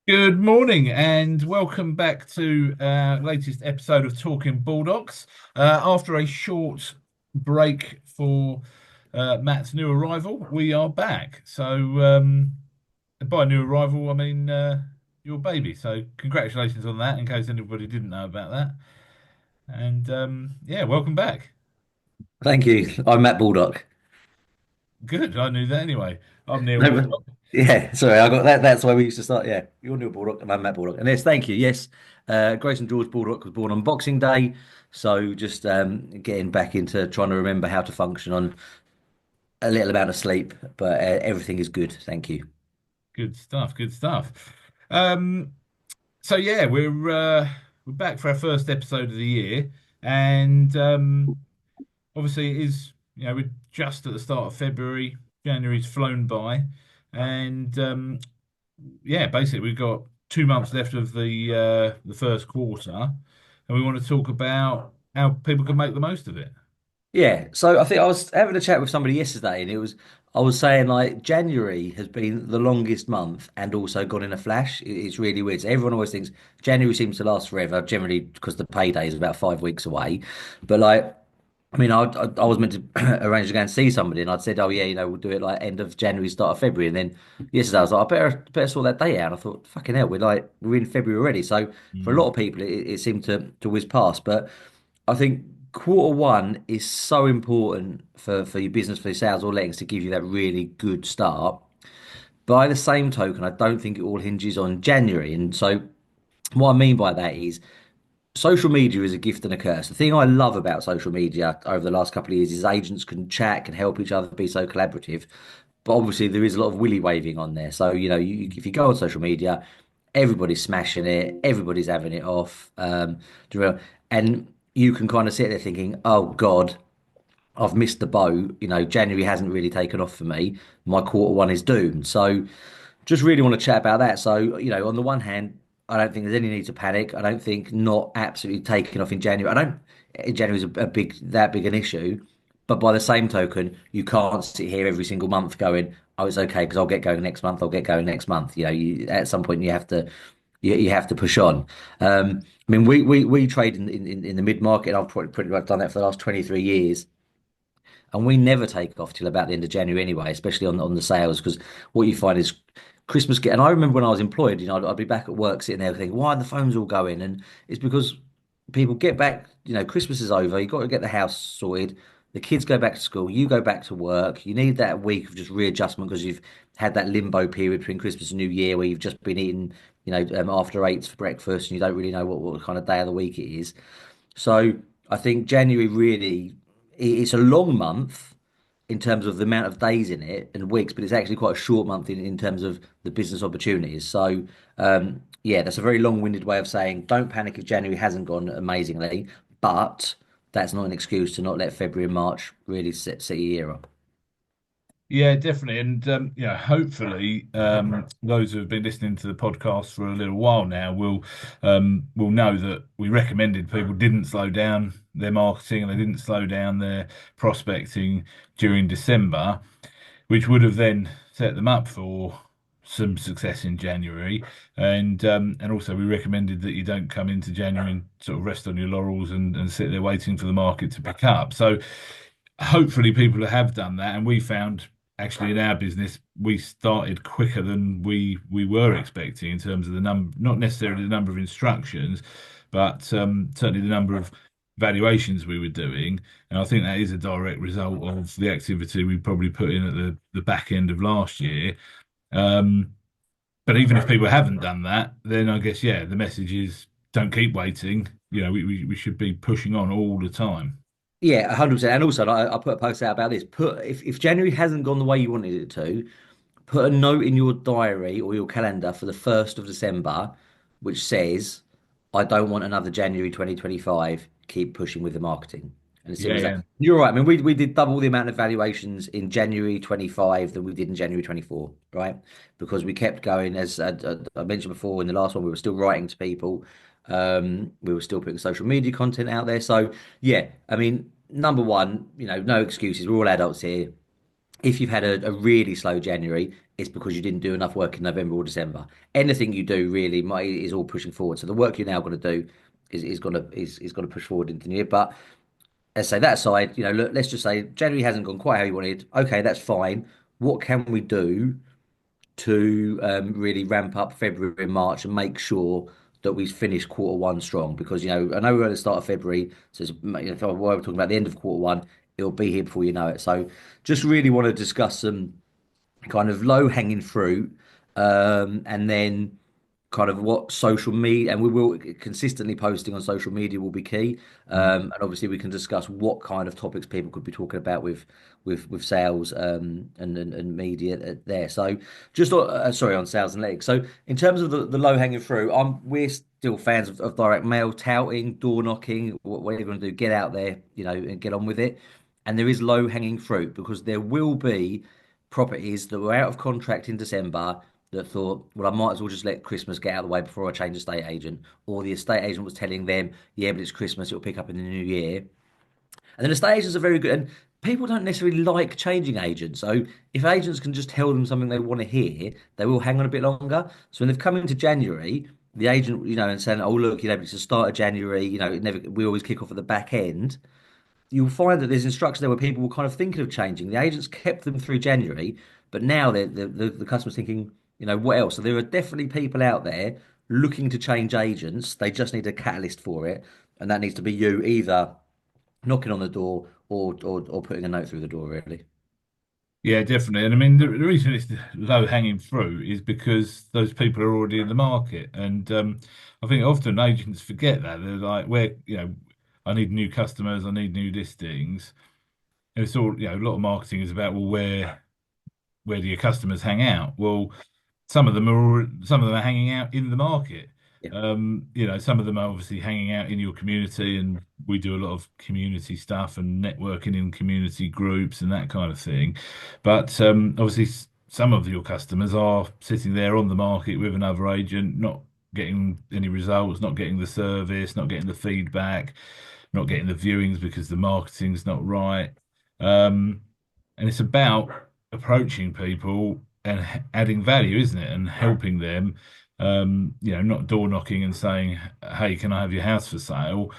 Good morning and welcome back to our latest episode of Talking Baldocks. After a short break for Matt's new arrival, we are back. By new arrival, I mean your baby. So, congratulations on that, in case anybody didn't know about that. And yeah, welcome back. Thank you. I'm Matt Baldock. Good, I knew that anyway. I'm Neil No, but Baldock. yeah, sorry, I got that. That's why we used to start. Yeah, you're Neil Baldock and I'm Matt Baldock. And yes, thank you. Yes, Grace and George Baldock was born on Boxing Day, so just getting back into trying to remember how to function on a little amount of sleep, but everything is good. Thank you. Good stuff. Good stuff. Um, So yeah, we're back for our first episode of the year, and obviously it is we're just at the start of February. January's flown by, and yeah, basically we've got 2 months left of the first quarter, and we want to talk about how people can make the most of it. Yeah, so I think I was having a chat with somebody yesterday, and I was saying like January has been the longest month and also gone in a flash. It's really weird. So everyone always thinks January seems to last forever, generally because the payday is about 5 weeks away. But like, I was meant to arrange to go and see somebody, and I'd said, oh yeah, we'll do it like end of January, start of February, and then yesterday I was like, I better sort that date out. And I thought, fucking hell, we're in February already. So for a Mm. lot of people, it seemed to whiz past, but. I think quarter 1 is so important for your business, for your sales or lettings to give you that really good start. By the same token, I don't think it all hinges on January. And so, what I mean by that is social media is a gift and a curse. The thing I love about social media over the last couple of years is agents can chat, can help each other, be so collaborative. But obviously, there is a lot of willy waving on there. So, if you go on social media, everybody's smashing it, everybody's having it off. Do you know- and you can kind of sit there thinking, oh God, I've missed the boat. January hasn't really taken off for me. My quarter 1 is doomed. So just really want to chat about that. So, on the one hand, I don't think there's any need to panic. I don't think not absolutely taking off in January. I don't. January is a big that big an issue. But by the same token, you can't sit here every single month going, "Oh, it's okay because I'll get going next month. I'll get going next month." At some point you have to push on. I mean, we trade in the mid market. I've pretty much done that for the last 23 years, and we never take off till about the end of January anyway, especially on the sales, because what you find is Christmas get. And I remember when I was employed, I'd be back at work sitting there thinking, why are the phones all going? And it's because people get back. Christmas is over. You've got to get the house sorted. The kids go back to school. You go back to work. You need that week of just readjustment because you've had that limbo period between Christmas and New Year where you've just been eating, after eights for breakfast and you don't really know what kind of day of the week it is. So I think January really, it's a long month in terms of the amount of days in it and weeks, but it's actually quite a short month in terms of the business opportunities. So yeah, that's a very long-winded way of saying don't panic if January hasn't gone amazingly, but that's not an excuse to not let February and March really set your year up. Yeah, definitely. And hopefully, those who have been listening to the podcast for a little while now will know that we recommended people didn't slow down their marketing and they didn't slow down their prospecting during December, which would have then set them up for some success in January. And also we recommended that you don't come into January and sort of rest on your laurels and sit there waiting for the market to pick up. So hopefully people have done that, and we found actually in our business we started quicker than we were expecting in terms of the number, not necessarily the number of instructions, but certainly the number of valuations we were doing. And I think that is a direct result of the activity we probably put in at the back end of last year. Um, but even if people haven't done that, then I guess yeah, the message is don't keep waiting. We should be pushing on all the time. Yeah, 100%. And also, I put a post out about this. If January hasn't gone the way you wanted it to, put a note in your diary or your calendar for the 1st of December, which says, I don't want another January 2025. Keep pushing with the marketing. And as Yeah, simple as that. yeah. You're right. I mean, we did double the amount of valuations in January 25 than we did in January 24, right? Because we kept going, as I mentioned before in the last one, we were still writing to people. We were still putting social media content out there. So, yeah, I mean, number one, no excuses. We're all adults here. If you've had a really slow January, it's because you didn't do enough work in November or December. Anything you do really is all pushing forward. So the work you're now going to do is going to push forward into the new year. But let's say that side, look, let's just say January hasn't gone quite how you wanted. Okay, that's fine. What can we do to really ramp up February and March and make sure that we finish quarter 1 strong? Because I know we're at the start of February, so if we're talking about the end of quarter 1, it'll be here before you know it. So just really want to discuss some kind of low hanging fruit, and then kind of what social media, and we will consistently posting on social media will be key. And obviously we can discuss what kind of topics people could be talking about with sales, and media there. So just sorry, on sales and legs. So in terms of the low hanging fruit, we're still fans of direct mail, touting, door knocking, whatever you're going to do, get out there, and get on with it. And there is low hanging fruit because there will be properties that were out of contract in December that thought, well, I might as well just let Christmas get out of the way before I change estate agent. Or the estate agent was telling them, yeah, but it's Christmas, it'll pick up in the new year. And then estate agents are very good. And people don't necessarily like changing agents. So if agents can just tell them something they want to hear, they will hang on a bit longer. So when they've come into January, the agent, and saying, oh, look, it's the start of January, it never, we always kick off at the back end. You'll find that there's instructions there where people were kind of thinking of changing. The agents kept them through January, but now the customer's thinking, what else? So there are definitely people out there looking to change agents. They just need a catalyst for it, and that needs to be you either knocking on the door or putting a note through the door, really. Yeah, definitely. And I mean, the reason it's low hanging fruit is because those people are already in the market. And I think often agents forget that. They're like, I need new customers, I need new listings. And it's all, a lot of marketing is about, well, where do your customers hang out? Well, some of them are hanging out in the market. Yeah. Some of them are obviously hanging out in your community, and we do a lot of community stuff and networking in community groups and that kind of thing. But obviously, some of your customers are sitting there on the market with another agent, not getting any results, not getting the service, not getting the feedback, not getting the viewings because the marketing's not right. Um, and it's about approaching people and adding value, isn't it? And helping them, not door knocking and saying, "Hey, can I have your house for sale?"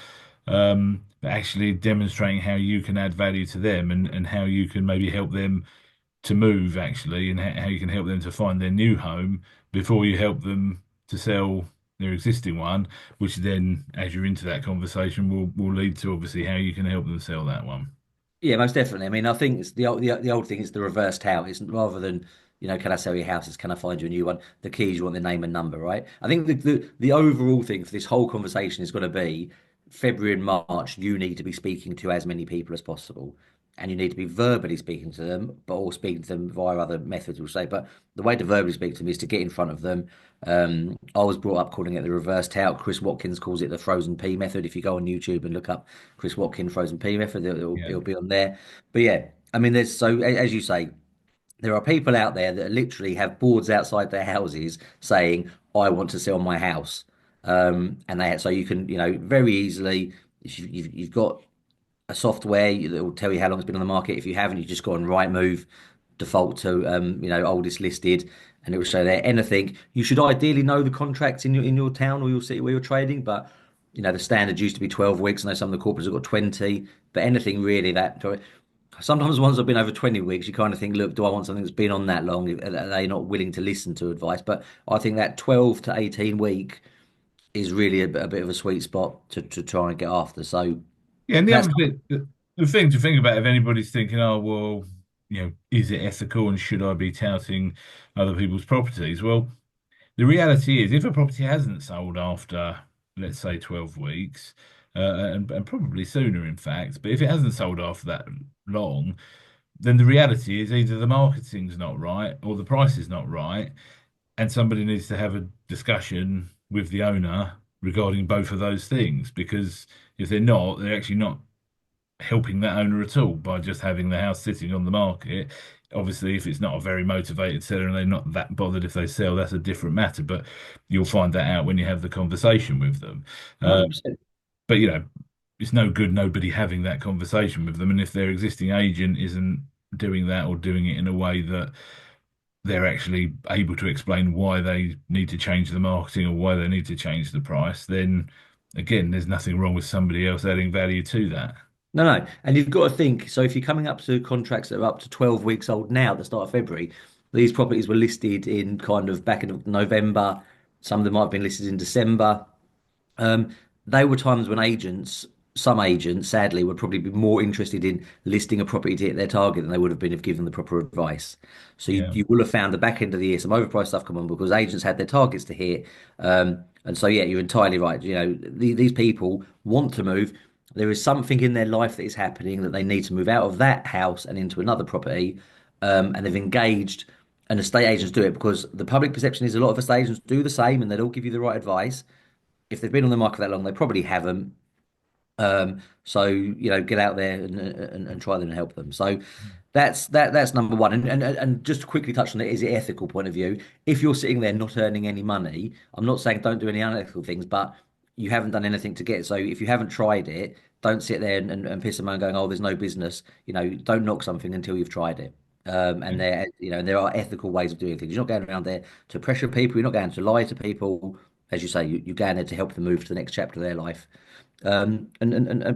But actually demonstrating how you can add value to them and how you can maybe help them to move actually, and how you can help them to find their new home before you help them to sell their existing one, which then, as you're into that conversation, will lead to obviously how you can help them sell that one. Yeah, most definitely. I mean, I think it's the old thing is the reverse tout. It's rather than, can I sell your house? It's can I find you a new one? The key is you want the name and number, right? I think the overall thing for this whole conversation is going to be February and March, you need to be speaking to as many people as possible. And you need to be verbally speaking to them, but all speaking to them via other methods, we'll say. But the way to verbally speak to them is to get in front of them. I was brought up calling it the reverse tout. Chris Watkins calls it the frozen pea method. If you go on YouTube and look up Chris Watkins frozen pea method, Yeah. it'll be on there. But yeah, I mean, as you say, there are people out there that literally have boards outside their houses saying, "I want to sell my house," and so you can, very easily, if you've got a software that will tell you how long it's been on the market. If you haven't, you just go on Rightmove, default to oldest listed, and it will show there anything. You should ideally know the contracts in your town or your city where you're trading, but the standard used to be 12 weeks. I know some of the corporates have got 20, but anything really that sometimes ones have been over 20 weeks, you kind of think, look, do I want something that's been on that long? Are they not willing to listen to advice? But I think that 12 to 18 week is really a bit of a sweet spot to try and get after. So Yeah, and the that's other bit, the thing to think about if anybody's thinking, oh, well, is it ethical and should I be touting other people's properties? Well, the reality is, if a property hasn't sold after, let's say, 12 weeks, and probably sooner, in fact, but if it hasn't sold after that long, then the reality is either the marketing's not right or the price is not right, and somebody needs to have a discussion with the owner regarding both of those things, because if they're not, they're actually not helping that owner at all by just having the house sitting on the market. Obviously, if it's not a very motivated seller and they're not that bothered if they sell, that's a different matter. But you'll find that out when you have the conversation with them. Uh, 100%. but it's no good nobody having that conversation with them. And if their existing agent isn't doing that or doing it in a way that they're actually able to explain why they need to change the marketing or why they need to change the price, then again, there's nothing wrong with somebody else adding value to that. No, no. And you've got to think, so if you're coming up to contracts that are up to 12 weeks old now at the start of February, these properties were listed in kind of back in November. Some of them might have been listed in December. Um, they were times when some agents, sadly, would probably be more interested in listing a property to hit their target than they would have been if given the proper advice. So Yeah. you will have found the back end of the year some overpriced stuff come on because agents had their targets to hit. And so, yeah, you're entirely right. These people want to move. There is something in their life that is happening that they need to move out of that house and into another property. And they've engaged, and estate agents do it because the public perception is a lot of estate agents do the same and they'll all give you the right advice. If they've been on the market that long, they probably haven't. So get out there and try them and help them. So that's number one. And just to quickly touch on it, is it ethical point of view? If you're sitting there not earning any money, I'm not saying don't do any unethical things, but you haven't done anything to get it. So if you haven't tried it, don't sit there and piss and moan going, oh, there's no business. Don't knock something until you've tried it. And there are ethical ways of doing things. You're not going around there to pressure people. You're not going to lie to people. As you say, you're going there to help them move to the next chapter of their life. And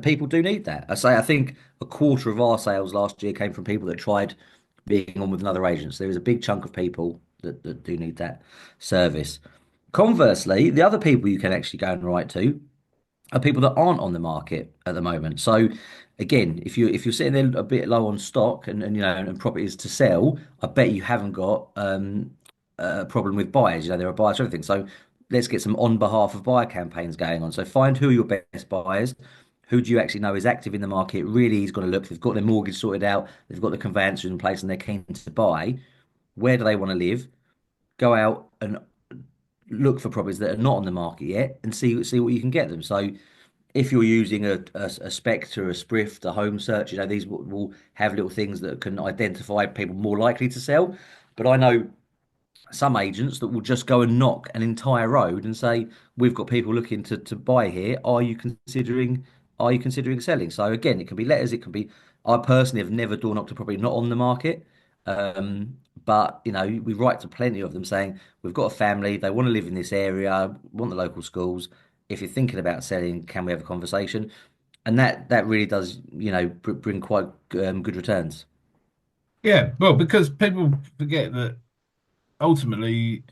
people do need that. I think a quarter of our sales last year came from people that tried being on with another agent. So there is a big chunk of people that do need that service. Conversely, the other people you can actually go and write to are people that aren't on the market at the moment. So again, if you're sitting there a bit low on stock and properties to sell, I bet you haven't got a problem with buyers. There are buyers for everything. So let's get some on behalf of buyer campaigns going on. So find who are your best buyers. Who do you actually know is active in the market? Really, he's got to look. They've got their mortgage sorted out. They've got the conveyances in place, and they're keen to buy. Where do they want to live? Go out and look for properties that are not on the market yet, and see what you can get them. So if you're using a Spectre, a Sprift, a home search, these will have little things that can identify people more likely to sell. But I know some agents that will just go and knock an entire road and say, "We've got people looking to buy here. Are you considering selling?" So again, it can be letters, it can be. I personally have never door knocked a property not on the market. But we write to plenty of them saying, "We've got a family, they want to live in this area, want the local schools. If you're thinking about selling, can we have a conversation?" And that really does, bring quite good returns. Yeah, well, because people forget that ultimately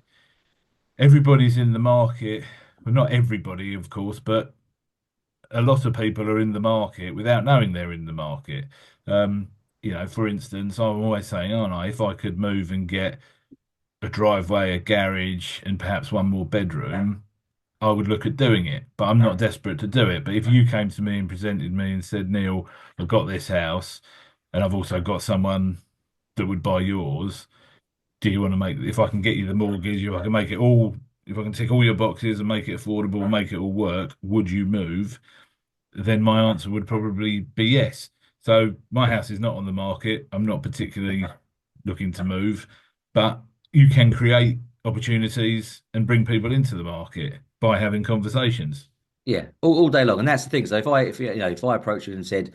everybody's in the market. Well, not everybody, of course, but a lot of people are in the market without knowing they're in the market. Um, for instance, I'm always saying, aren't I, if I could move and get a driveway, a garage, and perhaps one more bedroom, I would look at doing it. But I'm not desperate to do it. But if you came to me and presented me and said, Neil, I've got this house, and I've also got someone that would buy yours, do you want to make, if I can get you the mortgage, if I can make it all, if I can tick all your boxes and make it affordable, make it all work, would you move? Then my answer would probably be yes. So my house is not on the market. I'm not particularly looking to move, but you can create opportunities and bring people into the market by having conversations. Yeah, all day long, and that's the thing. So if I approached you and said,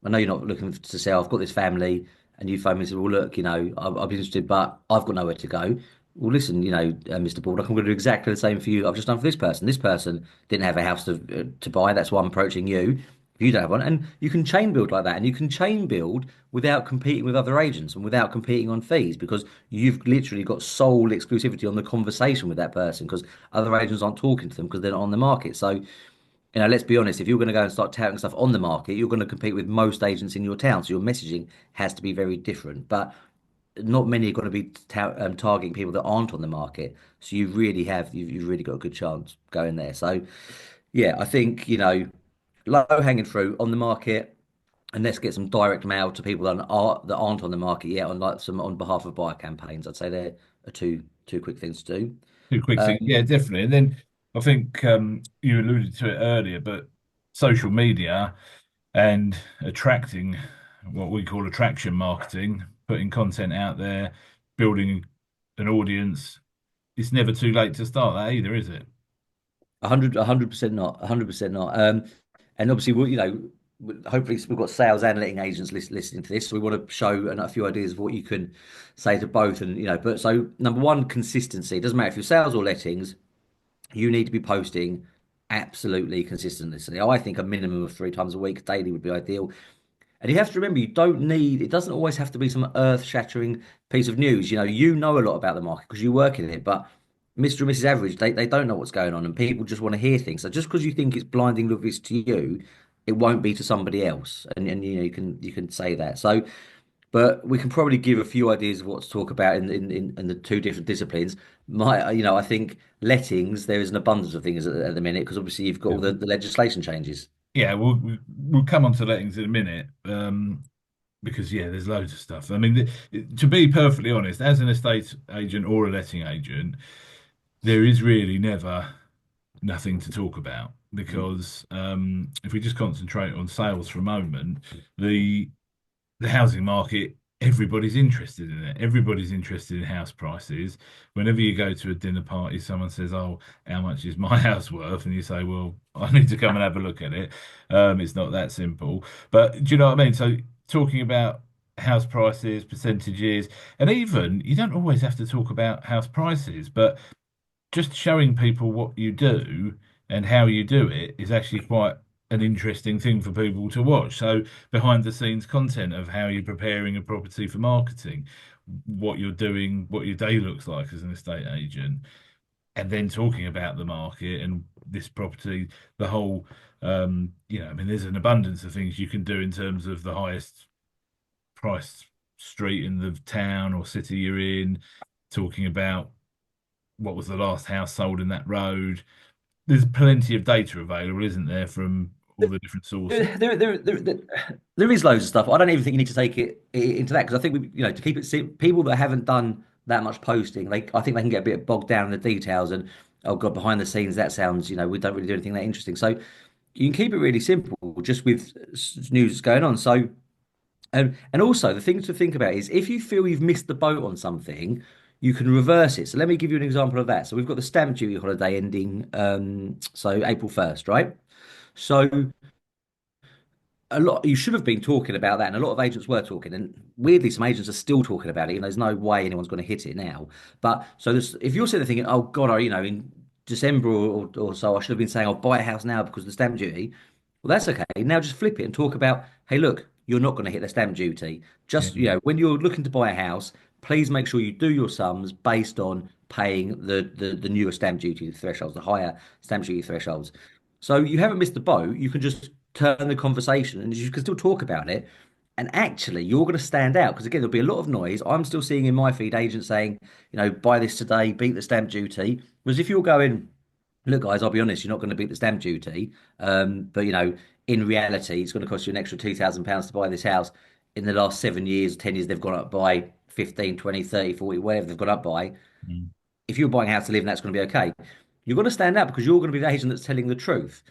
I know you're not looking to sell. I've got this family, and you phone me and said, "Well, look, I'd be interested, but I've got nowhere to go." Well, listen, Mr. Baldock, I'm going to do exactly the same for you. I've just done for this person. This person didn't have a house to buy. That's why I'm approaching you. If you don't have one, and you can chain build like that, and you can chain build without competing with other agents and without competing on fees because you've literally got sole exclusivity on the conversation with that person because other agents aren't talking to them because they're not on the market. So let's be honest, if you're going to go and start touting stuff on the market, you're going to compete with most agents in your town. So your messaging has to be very different. But not many are going to be targeting people that aren't on the market. So you've really got a good chance going there. So yeah, I think, low hanging fruit on the market, and let's get some direct mail to people that aren't on the market yet on like some on behalf of buyer campaigns. I'd say they're two quick things to do. Two quick things. Um, Yeah, definitely. And then I think you alluded to it earlier, but social media and attracting what we call attraction marketing, putting content out there, building an audience. It's never too late to start that either, is it? 100% not, 100% not. And obviously, hopefully we've got sales and letting agents listening to this. So we want to show a few ideas of what you can say to both. And, but so number one, consistency. It doesn't matter if you're sales or lettings, you need to be posting absolutely consistently. So I think a minimum of 3 times a week daily would be ideal. And you have to remember, you don't need, it doesn't always have to be some earth-shattering piece of news. You know a lot about the market because you work in it, but Mr. and Mrs. Average, they don't know what's going on, and people just want to hear things. So just because you think it's blinding obvious to you, it won't be to somebody else. And you can say that. So, but we can probably give a few ideas of what to talk about in the two different disciplines. I think lettings, there is an abundance of things at the minute because obviously you've got Yeah, all the legislation changes. yeah, we'll come on to lettings in a minute, because yeah, there's loads of stuff. I mean, to be perfectly honest, as an estate agent or a letting agent, there is really never nothing to talk about because if we just concentrate on sales for a moment, the the housing market, everybody's interested in it. Everybody's interested in house prices. Whenever you go to a dinner party, someone says, "Oh, how much is my house worth?" And you say, "Well, I need to come and have a look at it." It's not that simple. But do you know what I mean? So talking about house prices, percentages, and even you don't always have to talk about house prices, but just showing people what you do and how you do it is actually quite an interesting thing for people to watch. So behind the scenes content of how you're preparing a property for marketing, what you're doing, what your day looks like as an estate agent, and then talking about the market and this property, the whole, I mean, there's an abundance of things you can do in terms of the highest priced street in the town or city you're in, talking about what was the last house sold in that road. There's plenty of data available, isn't there, from all the different sources? There is loads of stuff. I don't even think you need to take it into that because I think to keep it simple, people that haven't done that much posting, I think they can get a bit bogged down in the details and oh god, behind the scenes that sounds, we don't really do anything that interesting. So you can keep it really simple, just with news that's going on. So and also the thing to think about is if you feel you've missed the boat on something, you can reverse it. So let me give you an example of that. So we've got the stamp duty holiday ending, so April 1st, right? So a lot you should have been talking about that, and a lot of agents were talking, and weirdly some agents are still talking about it. There's no way anyone's going to hit it now. But so if you're sitting there thinking, oh god, in December or so I should have been saying I'll buy a house now because of the stamp duty. Well, that's okay. Now just flip it and talk about, hey, look, you're not going to hit the stamp duty. Yeah. Just when you're looking to buy a house, please make sure you do your sums based on paying the newer stamp duty thresholds, the higher stamp duty thresholds. So you haven't missed the boat. You can just turn the conversation and you can still talk about it. And actually, you're going to stand out because, again, there'll be a lot of noise. I'm still seeing in my feed agents saying, buy this today, beat the stamp duty. Whereas if you're going, look, guys, I'll be honest, you're not going to beat the stamp duty. But, in reality, it's going to cost you an extra £2,000 to buy this house. In the last 7 years, 10 years, they've gone up by 15, 20, 30, 40, whatever they've gone up by. Mm. If you're buying a house to live in, that's going to be okay. You're going to stand out because you're going to be the agent that's telling the truth.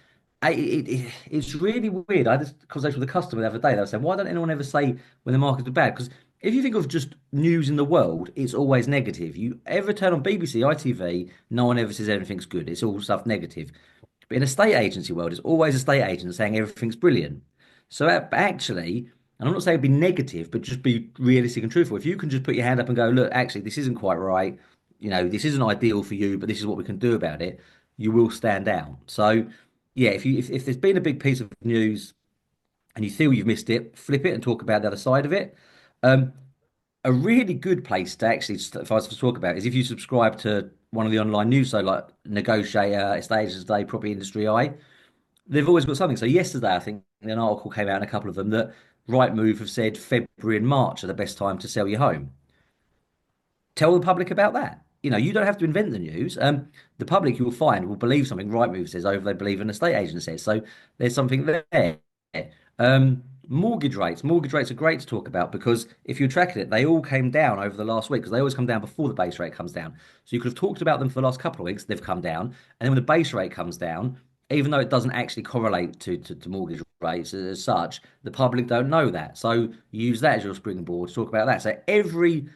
It's really weird. I had this conversation with a customer the other day. They were saying, why don't anyone ever say when the markets are bad? Because if you think of just news in the world, it's always negative. You ever turn on BBC, ITV, no one ever says everything's good. It's all stuff negative. But in a state agency world, it's always a state agent saying everything's brilliant. So actually, and I'm not saying be negative, but just be realistic and truthful. If you can just put your hand up and go, look, actually, this isn't quite right. This isn't ideal for you, but this is what we can do about it. You will stand out. So, yeah, if there's been a big piece of news and you feel you've missed it, flip it and talk about the other side of it. Um, a really good place to actually, if I was to talk about, is if you subscribe to one of the online news, so like Negotiator, Estate Agents Today, Property Industry Eye. They've always got something. So yesterday, I think an article came out in a couple of them that Rightmove have said February and March are the best time to sell your home. Tell the public about that. You don't have to invent the news. The public you will find will believe something Rightmove says over they believe an estate agent says. So there's something there. Mortgage rates are great to talk about because if you're tracking it, they all came down over the last week because they always come down before the base rate comes down. So you could have talked about them for the last couple of weeks, they've come down, and then when the base rate comes down, even though it doesn't actually correlate to mortgage rates as such, the public don't know that. So use that as your springboard to talk about that. So every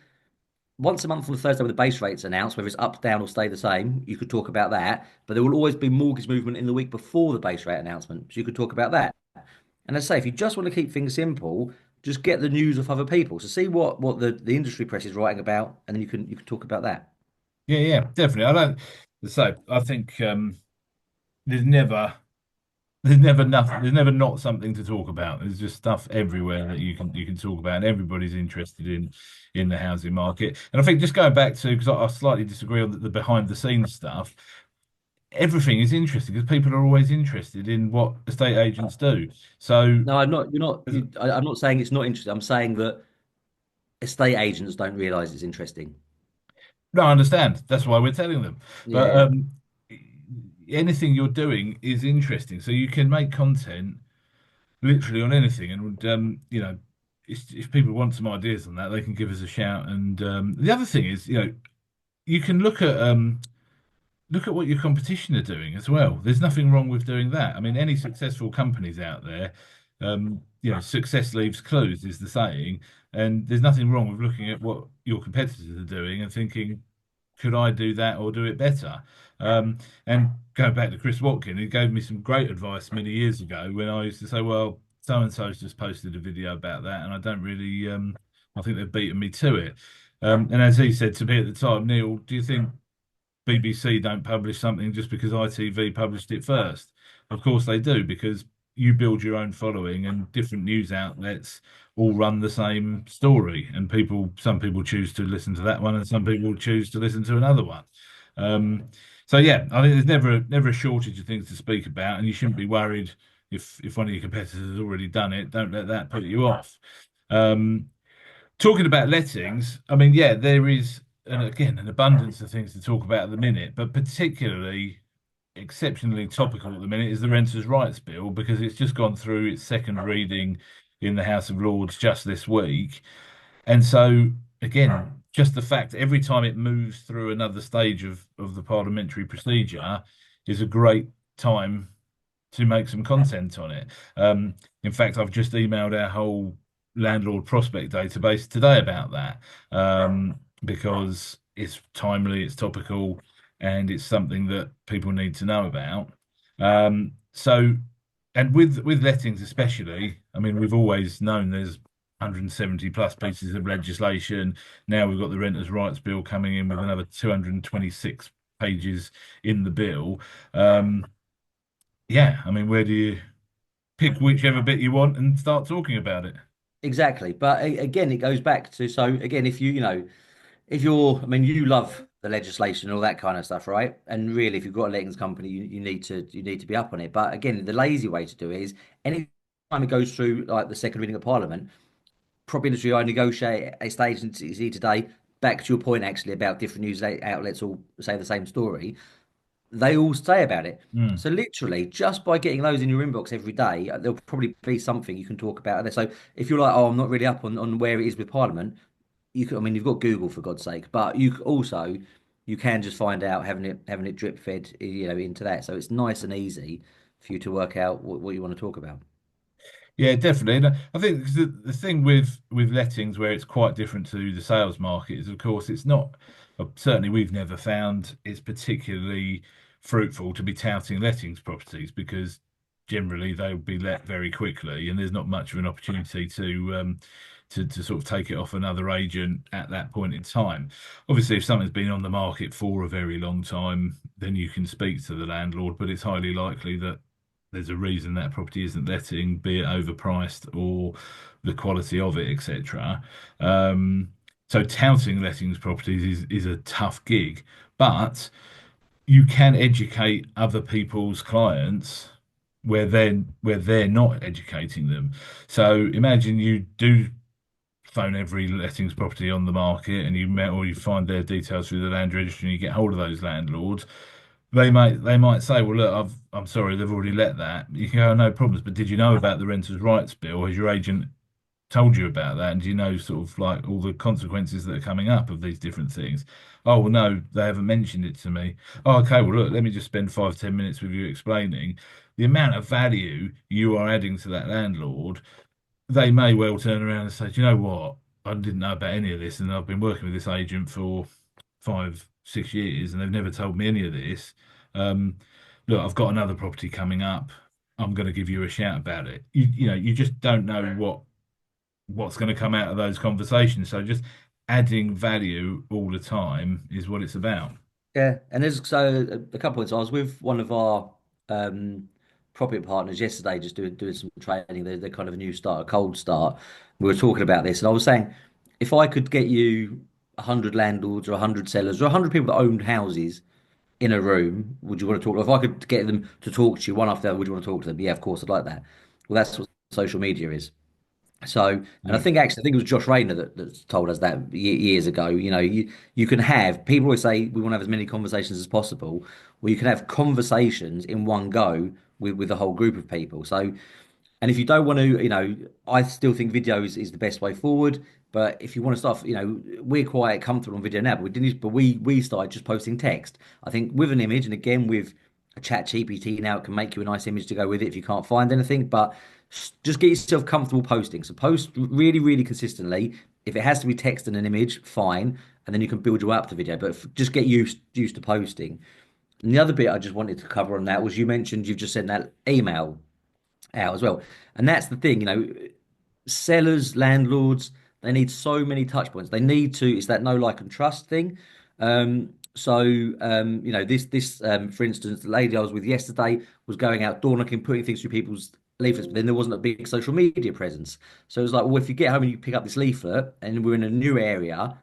once a month on the Thursday when the base rates announced, whether it's up, down, or stay the same, you could talk about that. But there will always be mortgage movement in the week before the base rate announcement, so you could talk about that. And as I say, if you just want to keep things simple, just get the news of other people. So see what the industry press is writing about, and then you can talk about that. Yeah, yeah, definitely. I don't. So I think there's never there's never nothing. There's never not something to talk about. There's just stuff everywhere that you can talk about, and everybody's interested in the housing market. And I think just going back to because I slightly disagree on the behind the scenes stuff. Everything is interesting because people are always interested in what estate agents do. So No, I'm not. You're not. I'm not saying it's not interesting. I'm saying that estate agents don't realise it's interesting. no, I understand. That's why we're telling them. But Yeah. anything you're doing is interesting. So you can make content literally on anything. And if people want some ideas on that, they can give us a shout. And the other thing is, you can look at what your competition are doing as well. There's nothing wrong with doing that. I mean, any successful companies out there, success leaves clues is the saying, and there's nothing wrong with looking at what your competitors are doing and thinking, could I do that or do it better? And going back to Chris Watkin, he gave me some great advice many years ago when I used to say, well, so and so's just posted a video about that, and I don't really, I think they've beaten me to it. And as he said to me at the time, Neil, do you think BBC don't publish something just because ITV published it first? Of course they do, because you build your own following and different news outlets all run the same story. And some people choose to listen to that one and some people choose to listen to another one. Um, so yeah, I think there's never a shortage of things to speak about, and you shouldn't be worried if one of your competitors has already done it. Don't let that put you off. Um, Talking about lettings, I mean, yeah, there is, and again, an abundance of things to talk about at the minute, but particularly exceptionally topical at the minute is the Renters' Rights Bill because it's just gone through its second reading in the House of Lords just this week. And so, again, just the fact every time it moves through another stage of the parliamentary procedure is a great time to make some content on it. In fact, I've just emailed our whole landlord prospect database today about that because it's timely, it's topical, and it's something that people need to know about. So, and with lettings especially, I mean, we've always known there's 170 plus pieces of legislation. Now we've got the Renters' Rights Bill coming in with another 226 pages in the bill. Um, yeah, I mean, where do you pick whichever bit you want and start talking about it? Exactly. But again, it goes back to so again, if if you're, I mean, you love the legislation and all that kind of stuff, right? And really, if you've got a lettings company, you need to be up on it. But again, the lazy way to do it is any time it goes through like the second reading of Parliament, property industry, I negotiate estate agency today. Back to your point, actually, about different news outlets all say the same story. They all say about it. Mm. So literally, just by getting those in your inbox every day, there'll probably be something you can talk about there. So if you're like, oh, I'm not really up on where it is with Parliament, you can, I mean, you've got Google for God's sake, but you can just find out having it drip fed, into that. So it's nice and easy for you to work out what you want to talk about. Yeah, definitely. And I think the thing with lettings where it's quite different to the sales market is, of course, it's not certainly we've never found it's particularly fruitful to be touting lettings properties because generally they'll be let very quickly and there's not much of an opportunity to sort of take it off another agent at that point in time. Obviously, if something's been on the market for a very long time, then you can speak to the landlord, but it's highly likely that there's a reason that property isn't letting, be it overpriced or the quality of it, etc. So touting lettings properties is a tough gig, but you can educate other people's clients where they're not educating them. So imagine you do phone every lettings property on the market and you met or you find their details through the land registry and you get hold of those landlords, they might say, well, look, I'm sorry, they've already let that. You can go, no problems, but did you know about the Renters' Rights Bill? Has your agent told you about that? And do you know sort of like all the consequences that are coming up of these different things? Oh, well, no, they haven't mentioned it to me. Oh, okay, well, look, let me just spend 5, 10 minutes with you explaining the amount of value you are adding to that landlord. They may well turn around and say, do you know what? I didn't know about any of this, and I've been working with this agent for 5, 6 years, and they've never told me any of this. Um, Look, I've got another property coming up. I'm going to give you a shout about it. You just don't know what's going to come out of those conversations. So just adding value all the time is what it's about. Yeah, and there's a couple of times I was with one of our um, property partners yesterday, just doing some training. They're kind of a new start, a cold start. We were talking about this, and I was saying, if I could get you 100 landlords or 100 sellers or 100 people that owned houses in a room, would you want to talk? If I could get them to talk to you one after the other, would you want to talk to them? Yeah, of course, I'd like that. Well, that's what social media is. So, and Yeah. I think it was Josh Rayner that told us that years ago. You know, you can have people always say we want to have as many conversations as possible. Well, you can have conversations in one go with a whole group of people. So, and if you don't want to, I still think video is the best way forward. But if you want to start, we're quite comfortable on video now, but we started just posting text. I think with an image, and again with a chat GPT now, it can make you a nice image to go with it if you can't find anything. But just get yourself comfortable posting. So post really, really consistently. If it has to be text and an image, fine, and then you can build your way up to video. But just get used to posting. And the other bit I just wanted to cover on that was you mentioned you've just sent that email out as well. And that's the thing, sellers, landlords, they need so many touch points. They need to, it's that know, like, and trust thing. For instance, the lady I was with yesterday was going out door knocking, putting things through people's leaflets, but then there wasn't a big social media presence. So it was like, well, if you get home and you pick up this leaflet and we're in a new area,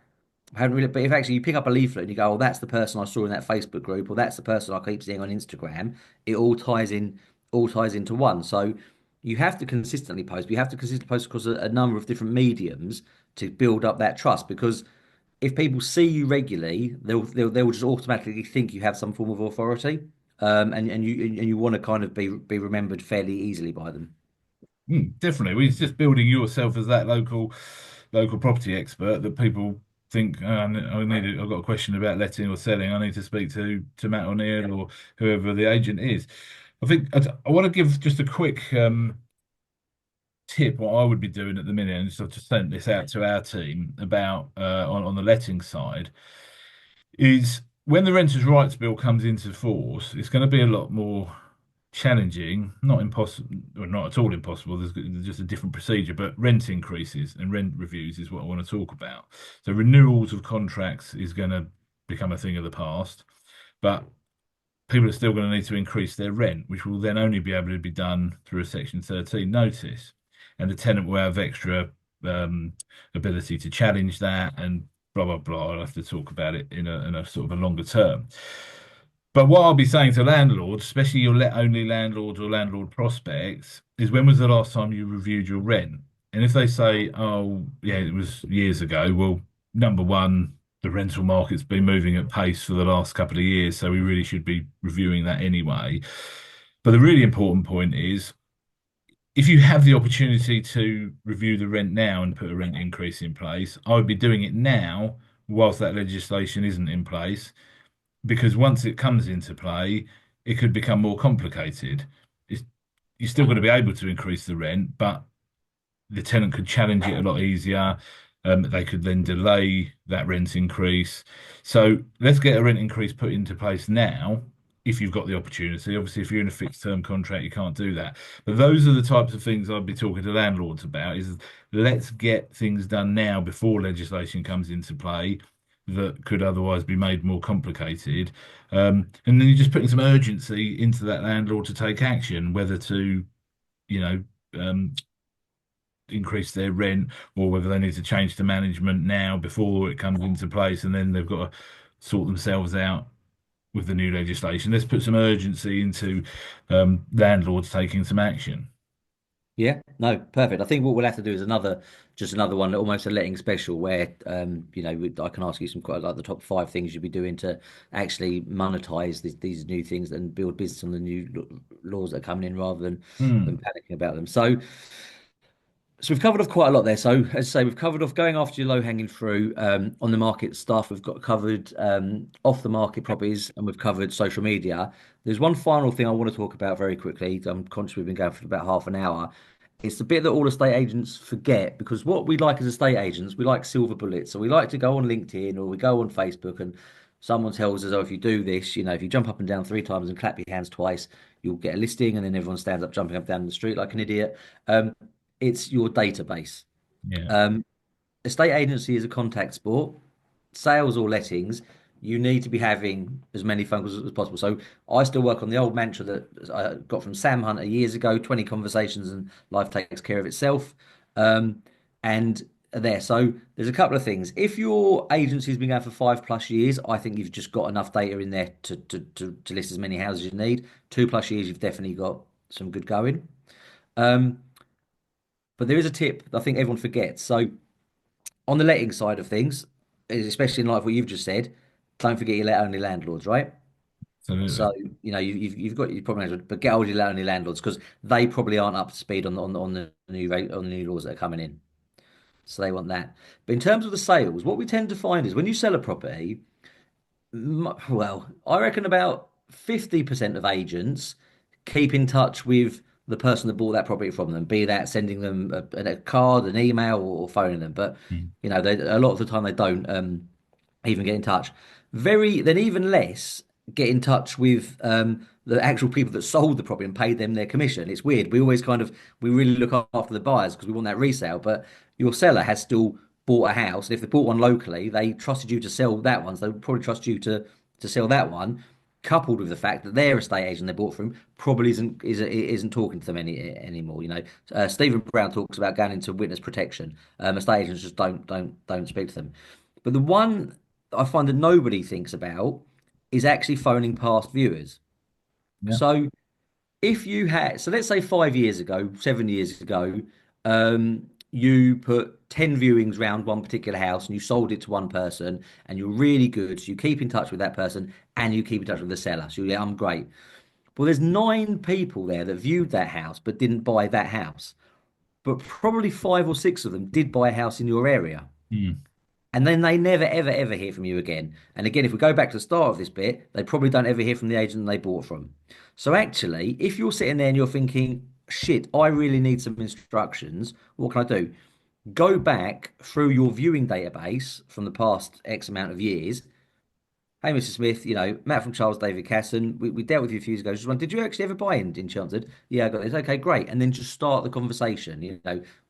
I haven't really, but if actually you pick up a leaflet and you go, oh, that's the person I saw in that Facebook group, or that's the person I keep seeing on Instagram, it all ties into one. So you have to consistently post, but you have to consistently post across a number of different mediums to build up that trust. Because if people see you regularly, they'll just automatically think you have some form of authority, and you want to kind of be remembered fairly easily by them. Definitely. Well, it's just building yourself as that local property expert that people think, I've got a question about letting or selling. I need to speak to Matt O'Neill or whoever the agent is. I think I want to give just a quick tip what I would be doing at the minute, and so I've just sent this out to our team about on the letting side, is when the Renters' Rights Bill comes into force, it's going to be a lot more challenging, not impossible, or not at all impossible. There's just a different procedure, but rent increases and rent reviews is what I want to talk about. So renewals of contracts is going to become a thing of the past, but people are still going to need to increase their rent, which will then only be able to be done through a Section 13 notice. And the tenant will have extra um, ability to challenge that and blah, blah, blah. I'll have to talk about it in a sort of a longer term. But what I'll be saying to landlords, especially your let only landlords or landlord prospects, is when was the last time you reviewed your rent? And if they say, oh, yeah, it was years ago, well, number one, the rental market's been moving at pace for the last couple of years, so we really should be reviewing that anyway. But the really important point is if you have the opportunity to review the rent now and put a rent increase in place, I would be doing it now whilst that legislation isn't in place because once it comes into play, it could become more complicated. It's, you're still going to be able to increase the rent, but the tenant could challenge it a lot easier. They could then delay that rent increase. So let's get a rent increase put into place now. If you've got the opportunity, obviously, if you're in a fixed term contract, you can't do that. But those are the types of things I'd be talking to landlords about is let's get things done now before legislation comes into play that could otherwise be made more complicated. And then you're just putting some urgency into that landlord to take action, whether to, you know, um, increase their rent or whether they need to change the management now before it comes into place and then they've got to sort themselves out with the new legislation. Let's put some urgency into landlords taking some action. Yeah, no, perfect. I think what we'll have to do is just another one, almost a letting special, where I can ask you some quite like the top five things you'd be doing to actually monetize these new things and build business on the new laws that are coming in, rather than Hmm. panicking about them. So we've covered off quite a lot there. So as I say, we've covered off going after your low hanging fruit, on the market stuff. We've got covered off the market properties, and we've covered social media. There's one final thing I want to talk about very quickly. I'm conscious we've been going for about half an hour. It's the bit that all estate agents forget, because what we like as estate agents, we like silver bullets. So we like to go on LinkedIn or we go on Facebook and someone tells us, oh, if you do this, if you jump up and down three times and clap your hands twice, you'll get a listing and then everyone stands up jumping up down the street like an idiot. Um, it's your database. Yeah. Um, estate agency is a contact sport. Sales or lettings, you need to be having as many phone calls as possible. So I still work on the old mantra that I got from Sam Hunter years ago: 20 conversations and life takes care of itself. Um, and there, so there's a couple of things. If your agency's been going for 5+ years, I think you've just got enough data in there to list as many houses as you need. 2+ years, you've definitely got some good going. Um, but there is a tip that I think everyone forgets. So on the letting side of things, especially in light of what you've just said, don't forget your let only landlords, right? Absolutely. So you've got your problem management, but get hold of your let only landlords because they probably aren't up to speed on the new rate on the new laws that are coming in. So they want that. But in terms of the sales, what we tend to find is when you sell a property, well, I reckon about 50% of agents keep in touch with the person that bought that property from them, be that sending them a card, an email, or phoning them. But Mm. a lot of the time they don't even get in touch. Then even less get in touch with the actual people that sold the property and paid them their commission. It's weird. We really look after the buyers because we want that resale, but your seller has still bought a house, and if they bought one locally, they trusted you to sell that one, so they would probably trust you to sell that one. Coupled with the fact that their estate agent they bought from probably isn't talking to them anymore. Stephen Brown talks about going into witness protection. Estate agents just don't speak to them. But the one I find that nobody thinks about is actually phoning past viewers. Yeah. So so let's say 5 years ago, 7 years ago, you put 10 viewings round one particular house and you sold it to one person and you're really good. So you keep in touch with that person and you keep in touch with the seller. So yeah, I'm great. Well, there's 9 people there that viewed that house but didn't buy that house. But probably 5 or 6 of them did buy a house in your area. Mm. And then they never, ever, ever hear from you again. And again, if we go back to the start of this bit, they probably don't ever hear from the agent they bought from. So actually, if you're sitting there and you're thinking, shit, I really need some instructions, what can I do? Go back through your viewing database from the past X amount of years. Hey, Mr. Smith, Matt from Charles David Casson. We dealt with you a few years ago. Just one, did you actually ever buy in Chelmsford? Yeah, I got this. Okay, great. And then just start the conversation.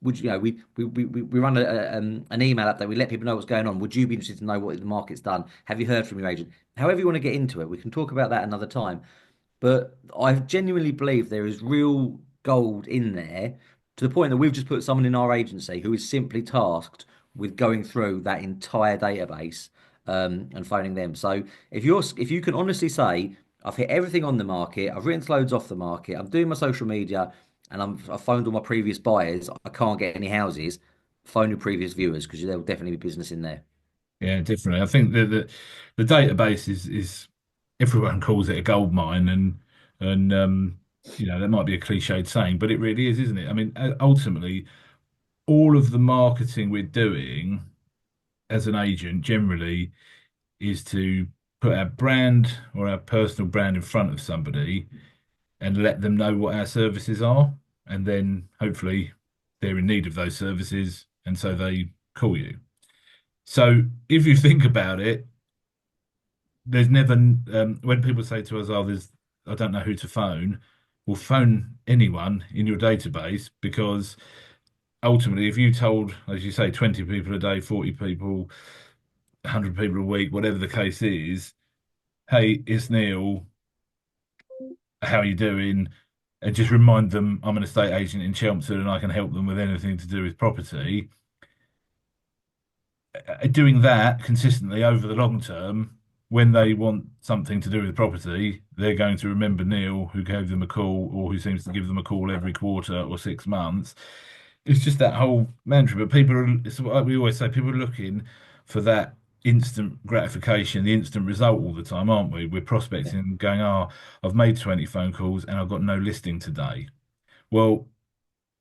Would you know, we run an email update. We let people know what's going on. Would you be interested to know what the market's done? Have you heard from your agent? However you want to get into it, we can talk about that another time. But I genuinely believe there is real gold in there to the point that we've just put someone in our agency who is simply tasked with going through that entire database and phoning them. So if you can honestly say, I've hit everything on the market, I've written loads off the market, I'm doing my social media, and I've phoned all my previous buyers, I can't get any houses. Phone your previous viewers because there will definitely be business in there. Yeah, definitely. I think the database is everyone calls it a gold mine, and that might be a cliched saying, but it really is, isn't it? I mean, ultimately, all of the marketing we're doing as an agent generally is to put our brand or our personal brand in front of somebody and let them know what our services are, and then hopefully they're in need of those services, and so they call you. So if you think about it, there's never when people say to us, "Oh, I don't know who to phone." Well, phone anyone in your database because ultimately, if you told, as you say, 20 people a day, 40 people, 100 people a week, whatever the case is, hey, it's Neil. How are you doing? And just remind them I'm an estate agent in Chelmsford and I can help them with anything to do with property. Doing that consistently over the long term, when they want something to do with property, they're going to remember Neil, who gave them a call or who seems to give them a call every quarter or 6 months. It's just that whole mantra. But it's what we always say, people are looking for that instant gratification, the instant result all the time, aren't we? We're Yeah. prospecting, going, oh, I've made 20 phone calls and I've got no listing today. Well,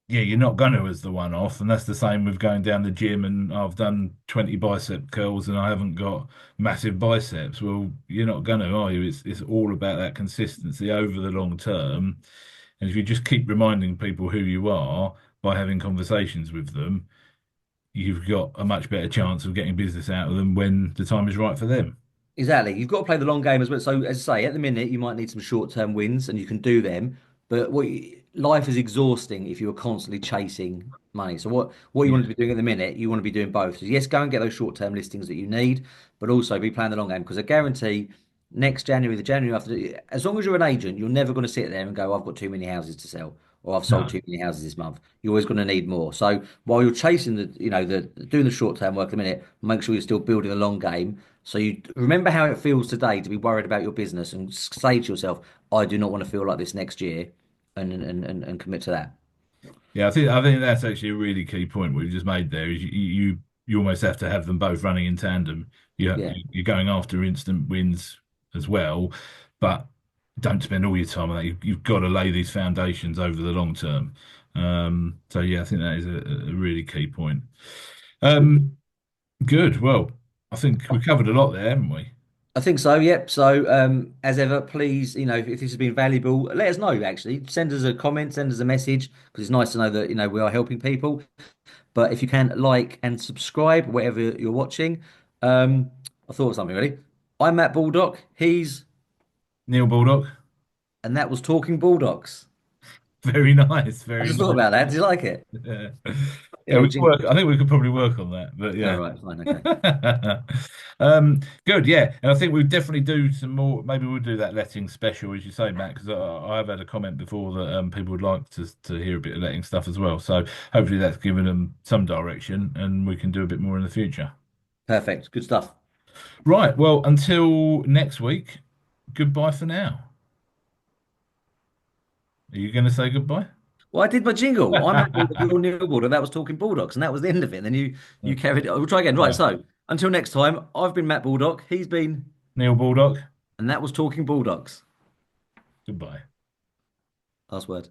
yeah, you're not going to as the one off. And that's the same with going down the gym and I've done 20 bicep curls and I haven't got massive biceps. Well, you're not going to, are you? It's all about that consistency over the long term. And if you just keep reminding people who you are by having conversations with them, you've got a much better chance of getting business out of them when the time is right for them. Exactly. You've got to play the long game as well. So, as I say, at the minute, you might need some short-term wins, and you can do them. But life is exhausting if you're constantly chasing money. So, what you want to Yeah. be doing at the minute, you want to be doing both. So, yes, go and get those short-term listings that you need, but also be playing the long game because I guarantee next January, the January after, as long as you're an agent, you're never going to sit there and go, "I've got too many houses to sell," or "I've sold No. too many houses this month." You're always going to need more. So, while you're chasing the doing the short-term work at the minute, make sure you're still building the long game so you remember how it feels today to be worried about your business and say to yourself, I do not want to feel like this next year and commit to that. Yeah, I think that's actually a really key point what you just made there. Is you almost have to have them both running in tandem. Yeah, You're going after instant wins as well, but don't spend all your time on that. You've got to lay these foundations over the long term. So yeah, I think that is a really key point. Um, Good. Well, I think we covered a lot there, haven't we? I think so. Yep. So as ever, please, if this has been valuable, let us know. Actually, send us a comment, send us a message because it's nice to know that we are helping people. But if you can like and subscribe, wherever you're watching. Um, I thought of something really. I'm Matt Baldock. Neil Baldock. And that was Talking Baldocks. Very nice. I Very just thought nice. about that. Did you like it? Yeah. Yeah, Yeah, little we could jingle. work. I think we could probably work on that, but Oh, yeah. right, fine, okay. Good, yeah, and I think we'll definitely do some more. Maybe we'll do that letting special, as you say, Matt, because I've had a comment before that people would like to hear a bit of letting stuff as well. So hopefully that's given them some direction, and we can do a bit more in the future. Perfect. Good stuff. Right. Well, until next week. Goodbye for now. Are you going to say goodbye? Well, I did my jingle. I'm Matt Baldock, you're Neil Baldock. That was Talking Bulldogs, and that was the end of it. And then you carried it. We'll try again. Right. Right. So until next time, I've been Matt Baldock. He's been, Neil Baldock. and that was Talking Bulldogs. Goodbye. Last word.